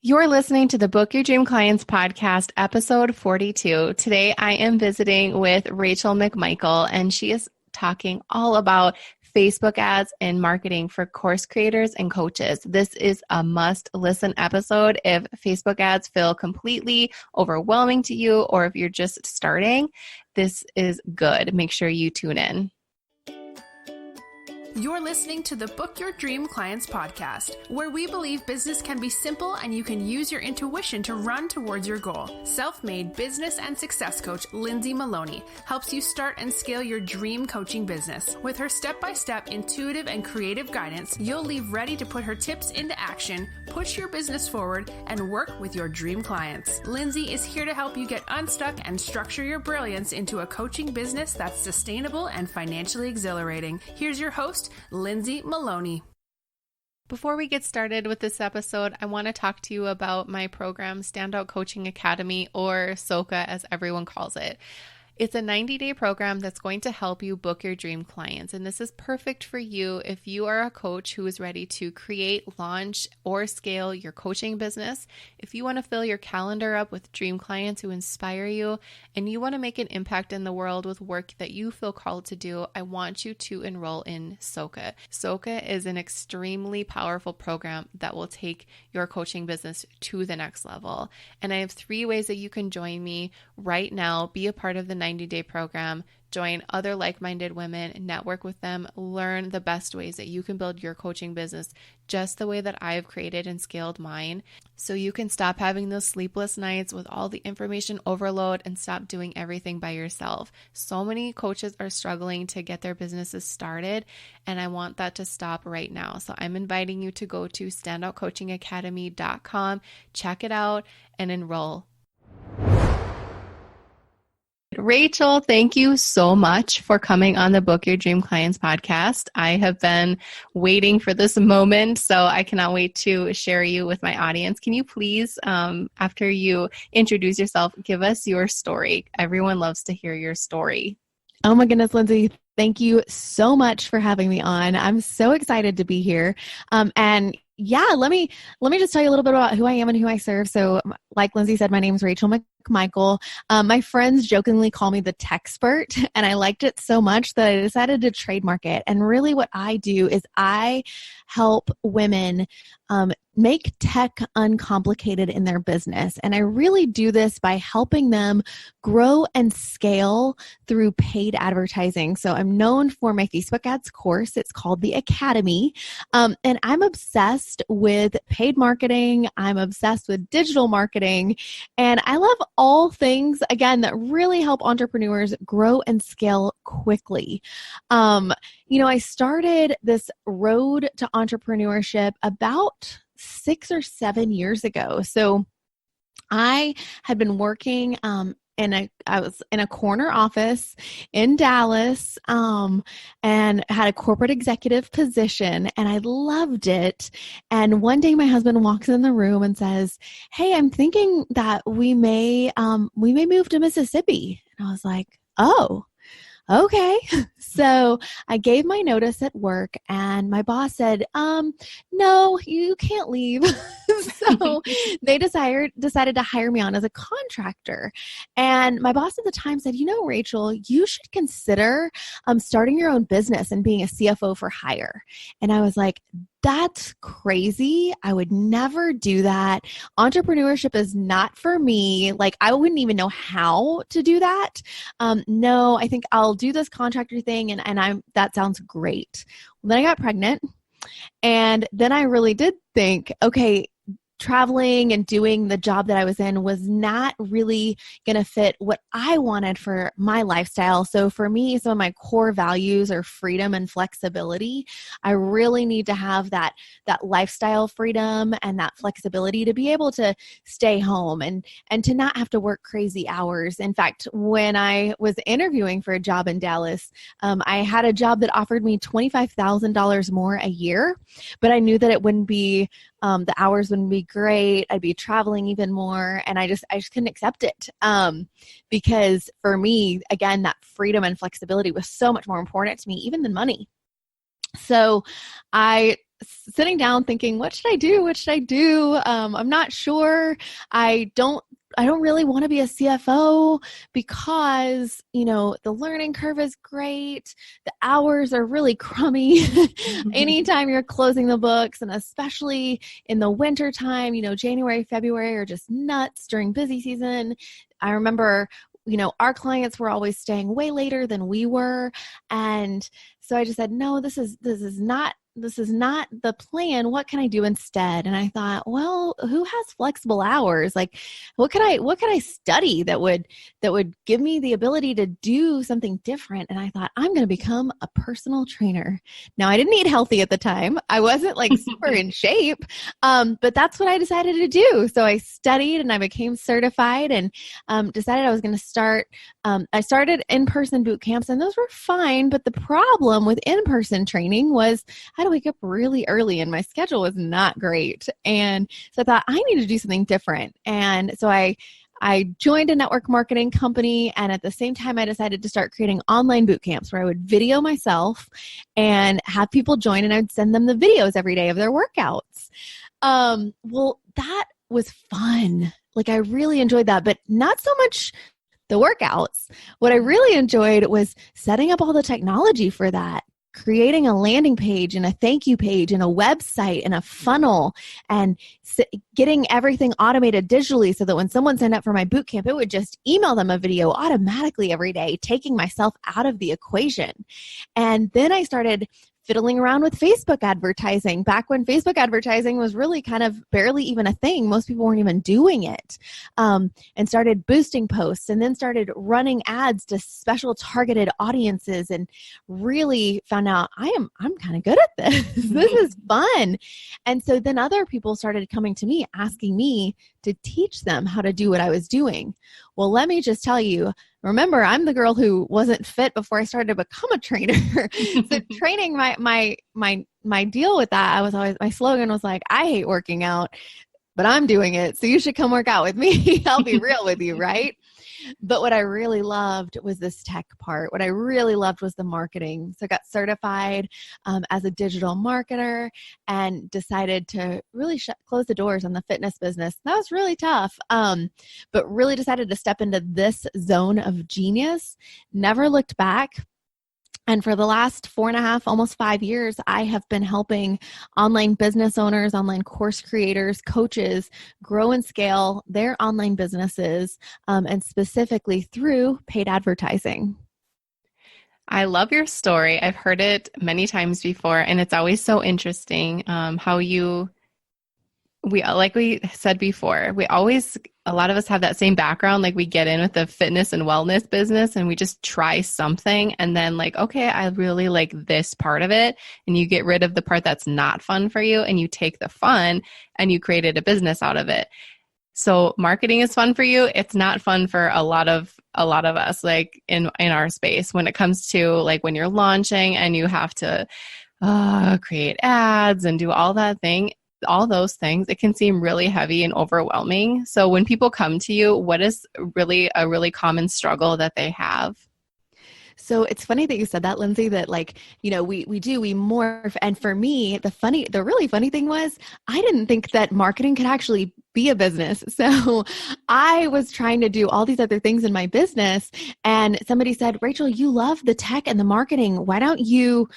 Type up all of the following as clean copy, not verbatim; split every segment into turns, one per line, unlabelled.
You're listening to the Book Your Dream Clients podcast, episode 42. Today, I am visiting with Rachel McMichael, and she is talking all about Facebook ads and marketing for course creators and coaches. This is a must-listen episode if Facebook ads feel completely overwhelming to you, or if you're just starting. This is good. Make sure you tune in.
You're listening to the Book Your Dream Clients podcast, where we believe business can be simple and you can use your intuition to run towards your goal. Self-made business and success coach Lindsay Maloney helps you start and scale your dream coaching business. With her step-by-step intuitive and creative guidance, you'll leave ready to put her tips into action, push your business forward, and work with your dream clients. Lindsay is here to help you get unstuck and structure your brilliance into a coaching business that's sustainable and financially exhilarating. Here's your host, Lindsay Maloney.
Before we get started with this episode, I want to talk to you about my program, Standout Coaching Academy, or SOCA as everyone calls it. It's a 90-day program that's going to help you book your dream clients. And this is perfect for you if you are a coach who is ready to create, launch, or scale your coaching business. If you want to fill your calendar up with dream clients who inspire you, and you want to make an impact in the world with work that you feel called to do, I want you to enroll in SOCA. SOCA is an extremely powerful program that will take your coaching business to the next level. And I have 3 ways that you can join me right now, be a part of the 90-day program, join other like-minded women, network with them, learn the best ways that you can build your coaching business just the way that I've created and scaled mine, so you can stop having those sleepless nights with all the information overload and stop doing everything by yourself. So many coaches are struggling to get their businesses started, and I want that to stop right now. So I'm inviting you to go to standoutcoachingacademy.com, check it out, and enroll. Rachel, thank you so much for coming on the Book Your Dream Clients podcast. I have been waiting for this moment, so I cannot wait to share you with my audience. Can you please, after you introduce yourself, give us your story? Everyone loves to hear your story.
Oh my goodness, Lindsay. Thank you so much for having me on. I'm so excited to be here. And yeah, let me just tell you a little bit about who I am and who I serve. So like Lindsay said, my name is Rachel McMichael. My friends jokingly call me the Techspert, and I liked it so much that I decided to trademark it. And really what I do is I help women make tech uncomplicated in their business. And I really do this by helping them grow and scale through paid advertising. So I'm known for my Facebook ads course. It's called the Academy. And I'm obsessed with paid marketing. I'm obsessed with digital marketing. And I love all things, again, that really help entrepreneurs grow and scale quickly. I started this road to entrepreneurship about 6 or 7 years ago. So I had been working I was in a corner office in Dallas and had a corporate executive position, and I loved it. And one day my husband walks in the room and says, "Hey, I'm thinking that we may move to Mississippi." And I was like, "Oh, okay." So I gave my notice at work, and my boss said, "No, you can't leave." So they decided to hire me on as a contractor. And my boss at the time said, "Rachel, you should consider starting your own business and being a CFO for hire." And I was like, "That's crazy. I would never do that. Entrepreneurship is not for me. Like, I wouldn't even know how to do that. No, I think I'll do this contractor thing." And that sounds great. Well, then I got pregnant. And then I really did think, okay, traveling and doing the job that I was in was not really going to fit what I wanted for my lifestyle. So for me, some of my core values are freedom and flexibility. I really need to have that lifestyle freedom and that flexibility to be able to stay home and to not have to work crazy hours. In fact, when I was interviewing for a job in Dallas, I had a job that offered me $25,000 more a year, but I knew that it wouldn't be the hours wouldn't be great. I'd be traveling even more. And I just couldn't accept it. Because for me, again, that freedom and flexibility was so much more important to me, even than money. So I sitting down thinking, what should I do? What should I do? I'm not sure. I don't really want to be a CFO because, the learning curve is great. The hours are really crummy. Anytime you're closing the books, and especially in the winter time, January, February are just nuts during busy season. I remember, our clients were always staying way later than we were. And so I just said, no, this is not the plan. What can I do instead? And I thought, well, who has flexible hours? Like, what could I study that would give me the ability to do something different? And I thought, I'm going to become a personal trainer. Now, I didn't eat healthy at the time. I wasn't like super in shape, but that's what I decided to do. So I studied and I became certified, and decided I was going to start. I started in-person boot camps, and those were fine. But the problem with in-person training was I had to wake up really early and my schedule was not great. And so I thought I need to do something different. And so I joined a network marketing company, and at the same time I decided to start creating online boot camps where I would video myself and have people join, and I would send them the videos every day of their workouts. Well, that was fun. Like, I really enjoyed that, but not so much the workouts. What I really enjoyed was setting up all the technology for that, creating a landing page and a thank you page and a website and a funnel, and getting everything automated digitally so that when someone signed up for my bootcamp, it would just email them a video automatically every day, taking myself out of the equation. And then I started fiddling around with Facebook advertising back when Facebook advertising was really kind of barely even a thing. Most people weren't even doing it, and started boosting posts, and then started running ads to special targeted audiences, and really found out I'm kind of good at this. This is fun. And so then other people started coming to me asking me to teach them how to do what I was doing. Well, let me just tell you, remember, I'm the girl who wasn't fit before I started to become a trainer. So training, my deal with that, my slogan was like, I hate working out, but I'm doing it. So you should come work out with me. I'll be real with you, right? But what I really loved was this tech part. What I really loved was the marketing. So I got certified as a digital marketer, and decided to really close the doors on the fitness business. That was really tough, but really decided to step into this zone of genius. Never looked back. And for the last 4.5, almost 5 years, I have been helping online business owners, online course creators, coaches grow and scale their online businesses, and specifically through paid advertising.
I love your story. I've heard it many times before, and it's always so interesting how like we said before, a lot of us have that same background. Like, we get in with the fitness and wellness business and we just try something, and then like, okay, I really like this part of it. And you get rid of the part that's not fun for you, and you take the fun and you created a business out of it. So marketing is fun for you. It's not fun for a lot of us, like in our space, when it comes to like when you're launching and you have to create ads and do all all those things. It can seem really heavy and overwhelming. So when people come to you, what is really a really common struggle that they have?
So it's funny that you said that, Lindsay, that like, we morph. And for me, the really funny thing was, I didn't think that marketing could actually be a business. So I was trying to do all these other things in my business. And somebody said, Rachel, you love the tech and the marketing. Why don't you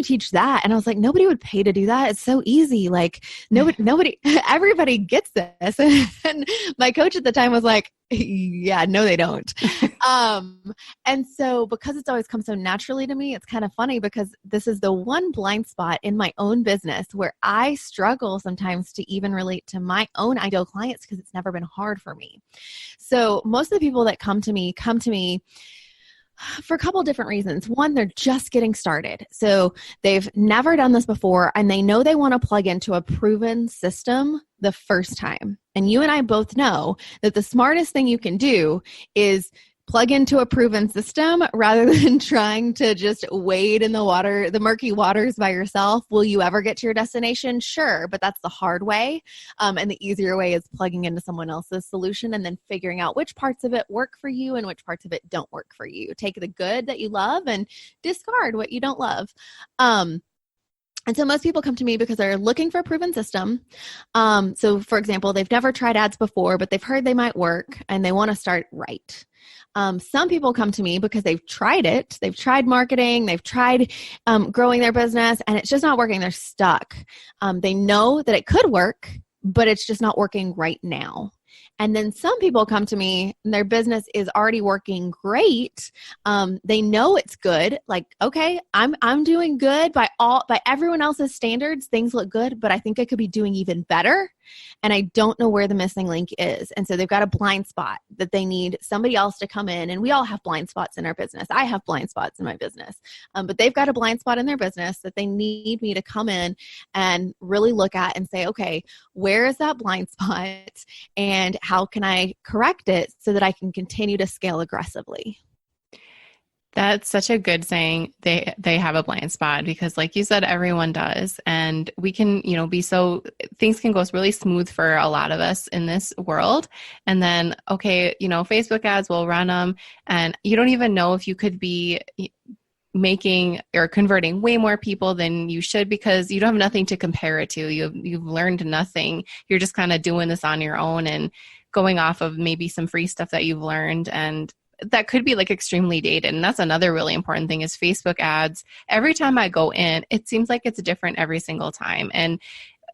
teach that? And I was like, nobody would pay to do that. It's so easy. Like nobody, everybody gets this. And my coach at the time was like, yeah, no, they don't. And so because it's always come so naturally to me, it's kind of funny because this is the one blind spot in my own business where I struggle sometimes to even relate to my own ideal clients because it's never been hard for me. So most of the people that come to me for a couple different reasons. One, they're just getting started. So they've never done this before, and they know they want to plug into a proven system the first time. And you and I both know that the smartest thing you can do is plug into a proven system rather than trying to just wade in the murky waters by yourself. Will you ever get to your destination? Sure, but that's the hard way. And the easier way is plugging into someone else's solution and then figuring out which parts of it work for you and which parts of it don't work for you. Take the good that you love and discard what you don't love. And so most people come to me because they're looking for a proven system. So for example, they've never tried ads before, but they've heard they might work and they want to start right. Some people come to me because they've tried it. They've tried marketing. They've tried growing their business, and it's just not working. They're stuck. They know that it could work, but it's just not working right now. And then some people come to me and their business is already working great. They know it's good. Like, okay, I'm doing good by everyone else's standards. Things look good, but I think I could be doing even better. And I don't know where the missing link is. And so they've got a blind spot that they need somebody else to come in. And we all have blind spots in our business. I have blind spots in my business. But they've got a blind spot in their business that they need me to come in and really look at and say, okay, where is that blind spot? And how can I correct it so that I can continue to scale aggressively?
That's such a good saying. They have a blind spot, because like you said, everyone does. And we can, things can go really smooth for a lot of us in this world. And then, okay, Facebook ads will run them, and you don't even know if you could be making or converting way more people than you should, because you don't have nothing to compare it to. You've learned nothing. You're just kind of doing this on your own and going off of maybe some free stuff that you've learned, and that could be like extremely dated. And that's another really important thing is Facebook ads. Every time I go in, it seems like it's different every single time. And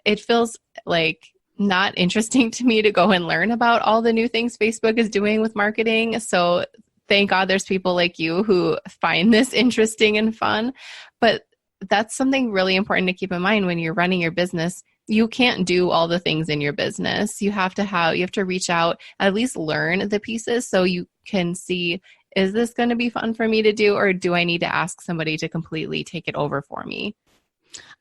it feels like not interesting to me to go and learn about all the new things Facebook is doing with marketing. So thank God there's people like you who find this interesting and fun. But that's something really important to keep in mind when you're running your business. You can't do all the things in your business. You have to reach out, at least learn the pieces so you can see, is this going to be fun for me to do, or do I need to ask somebody to completely take it over for me?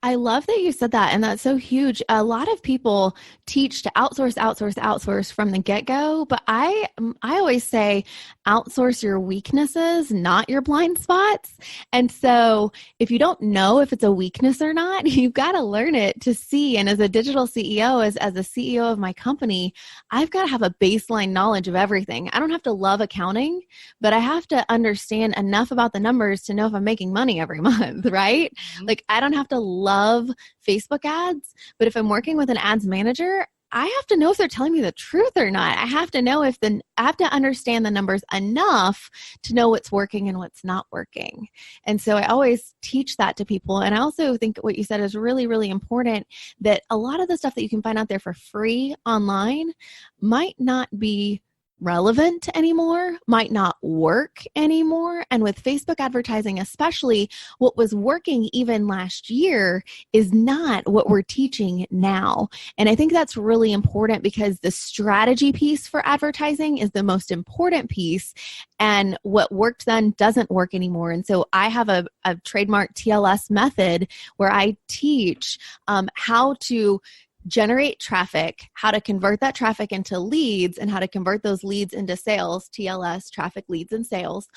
I love that you said that. And that's so huge. A lot of people teach to outsource from the get-go. But I always say outsource your weaknesses, not your blind spots. And so if you don't know if it's a weakness or not, you've got to learn it to see. And as a digital CEO, as a CEO of my company, I've got to have a baseline knowledge of everything. I don't have to love accounting, but I have to understand enough about the numbers to know if I'm making money every month, right? Mm-hmm. Like, I don't have to love Facebook ads, but if I'm working with an ads manager, I have to know if they're telling me the truth or not. I have to know I have to understand the numbers enough to know what's working and what's not working. And so I always teach that to people. And I also think what you said is really, really important, that a lot of the stuff that you can find out there for free online might not be relevant anymore, might not work anymore. And with Facebook advertising, especially, what was working even last year is not what we're teaching now. And I think that's really important, because the strategy piece for advertising is the most important piece. And what worked then doesn't work anymore. And so I have a trademark TLS method where I teach how to generate traffic, how to convert that traffic into leads, and how to convert those leads into sales, TLS, traffic, leads, and sales,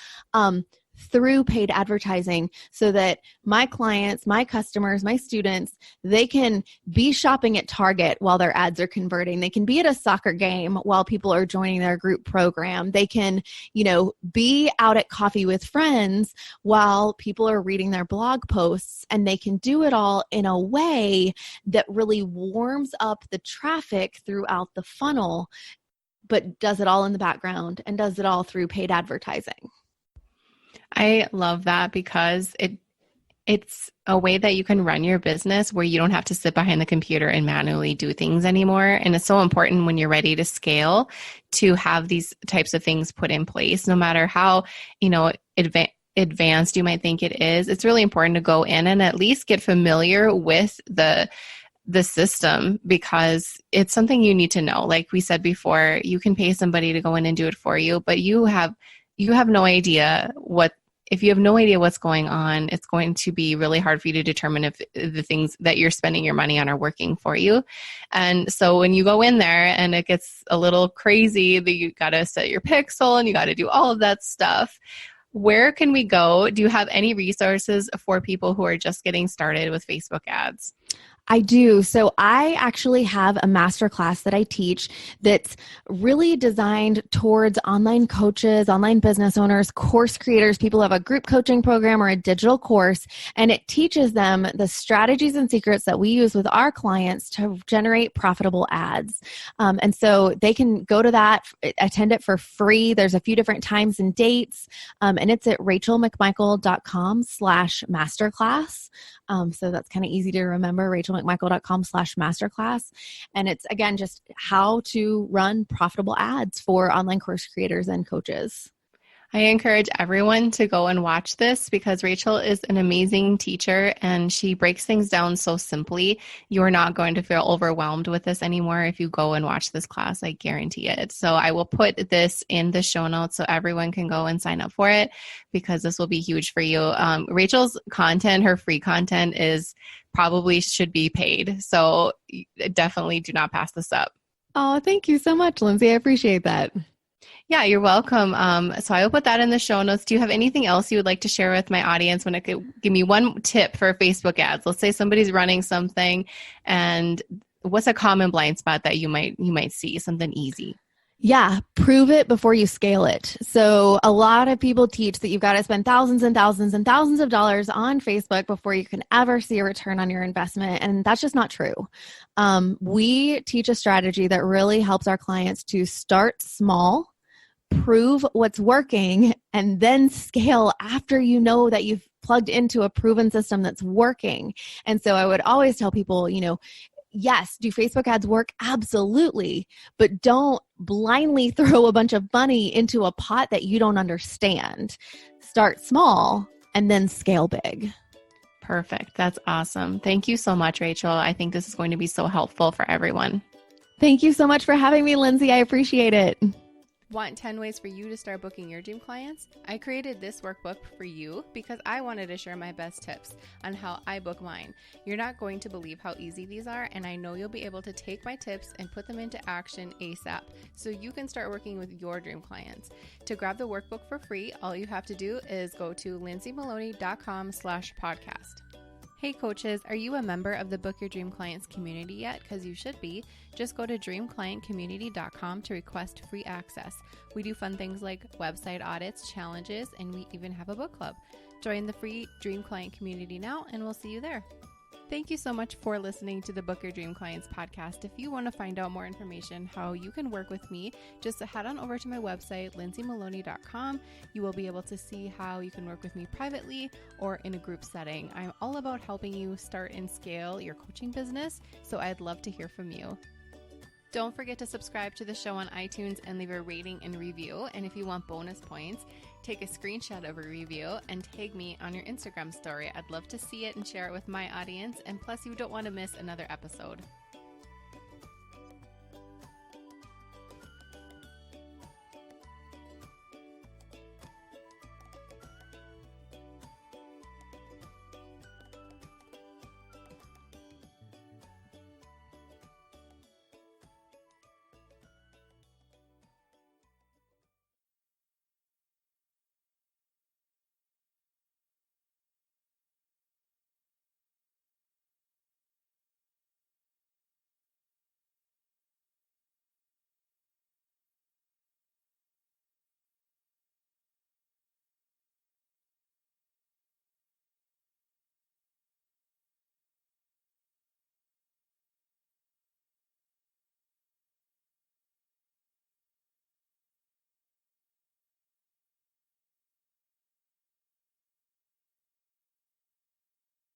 through paid advertising, so that my clients, my customers, my students, they can be shopping at Target while their ads are converting. They can be at a soccer game while people are joining their group program. They can, be out at coffee with friends while people are reading their blog posts, and they can do it all in a way that really warms up the traffic throughout the funnel, but does it all in the background and does it all through paid advertising.
I love that, because it's a way that you can run your business where you don't have to sit behind the computer and manually do things anymore. And it's so important when you're ready to scale to have these types of things put in place, no matter how, advanced you might think it is. It's really important to go in and at least get familiar with the system, because it's something you need to know. Like we said before, you can pay somebody to go in and do it for you, but you have no idea if you have no idea what's going on, it's going to be really hard for you to determine if the things that you're spending your money on are working for you. And so when you go in there and it gets a little crazy, that you got to set your pixel and you got to do all of that stuff, where can we go? Do you have any resources for people who are just getting started with Facebook ads?
I do. So I actually have a masterclass that I teach that's really designed towards online coaches, online business owners, course creators, people who have a group coaching program or a digital course, and it teaches them the strategies and secrets that we use with our clients to generate profitable ads. And so they can go to that, attend it for free. There's a few different times and dates, and it's at rachelmcmichael.com/masterclass. So that's kind of easy to remember, rachelmcmichael.com/masterclass. And it's, again, just how to run profitable ads for online course creators and coaches.
I encourage everyone to go and watch this because Rachel is an amazing teacher and she breaks things down so simply. You're not going to feel overwhelmed with this anymore if you go and watch this class. I guarantee it. So I will put this in the show notes so everyone can go and sign up for it because this will be huge for you. Rachel's content, her free content is probably should be paid. So definitely do not pass this up.
Oh, thank you so much, Lindsay. I appreciate that.
Yeah, you're welcome. So I will put that in the show notes. Do you have anything else you would like to share with my audience when it could give me one tip for Facebook ads? Let's say somebody's running something and what's a common blind spot that you might see, something easy?
Yeah, prove it before you scale it. So a lot of people teach that you've got to spend thousands and thousands and thousands of dollars on Facebook before you can ever see a return on your investment. And that's just not true. We teach a strategy that really helps our clients to start small, prove what's working, and then scale after you know that you've plugged into a proven system that's working. And so I would always tell people, yes, do Facebook ads work? Absolutely. But don't blindly throw a bunch of money into a pot that you don't understand. Start small and then scale big.
Perfect. That's awesome. Thank you so much, Rachel. I think this is going to be so helpful for everyone.
Thank you so much for having me, Lindsay. I appreciate it.
Want 10 ways for you to start booking your dream clients? I created this workbook for you because I wanted to share my best tips on how I book mine. You're not going to believe how easy these are, and I know you'll be able to take my tips and put them into action ASAP so you can start working with your dream clients. To grab the workbook for free, all you have to do is go to lindsaymaloney.com/podcast. Hey coaches, are you a member of the Book Your Dream Clients community yet? Because you should be. Just go to dreamclientcommunity.com to request free access. We do fun things like website audits, challenges, and we even have a book club. Join the free Dream Client community now, and we'll see you there. Thank you so much for listening to the Book Your Dream Clients podcast. If you want to find out more information how you can work with me, just head on over to my website, lindsaymaloney.com. You will be able to see how you can work with me privately or in a group setting. I'm all about helping you start and scale your coaching business, so I'd love to hear from you. Don't forget to subscribe to the show on iTunes and leave a rating and review. And if you want bonus points, take a screenshot of a review and tag me on your Instagram story. I'd love to see it and share it with my audience. And plus, you don't want to miss another episode.